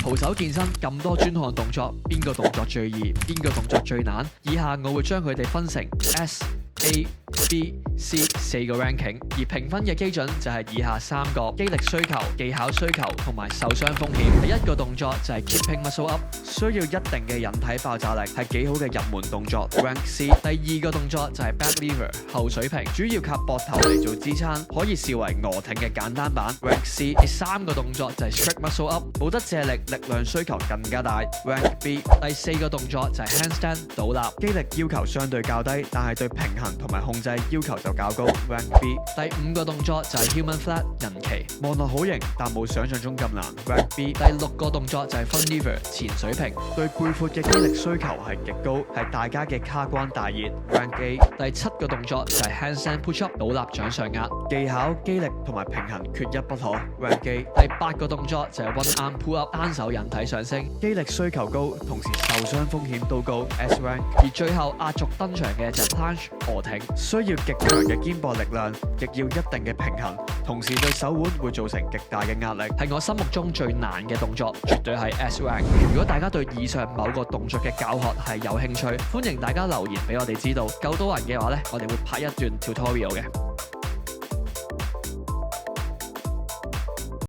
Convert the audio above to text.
徒手健身咁多專項動作，邊個動作最易？邊個動作最難？以下我會將佢哋分成 S、A、B、C 4個 ranking， 而評分嘅基準就係以下3個：肌力需求、技巧需求同埋受傷風險。第一個動作就係 keeping muscle up， 需要一定嘅引體爆炸力，係幾好嘅入門動作 rank C。第二個動作就係 back lever 後水平，主要靠膊頭嚟做支撐，可以視為鵝挺嘅簡單版 rank C。第三個動作就係 strict muscle up， 冇得借力，力量需求更加大 rank B。第四個動作就係 handstand 倒立，肌力要求相對較低，但係對平衡同埋控制要求就較高 rank B。第五個動作就係 human flat 人旗，望落好型，但冇想象中咁難 rank B。第六個動作就係 front lever 前水平，對背闊嘅肌力需求係極高，係大家嘅卡關大熱 rank A。第七個動作就係 handstand push up 倒立掌上壓，技巧、肌力同埋平衡缺一不可 rank A。第八個動作就係 one arm pull up 單手引體上升，肌力需求高，同時受傷風險都高 S rank。而最後壓軸登場嘅就係 planche 鵝挺，需要極強嘅肩膊力量，亦要一定嘅平衡，同時對手腕會造成極大嘅壓力，係我心目中最難嘅動作，絕對係 S rank。如果大家對以上某個動作嘅教學係有興趣，歡迎大家留言俾我哋知道，夠多人嘅話呢，我哋會拍一段 tutorial 嘅。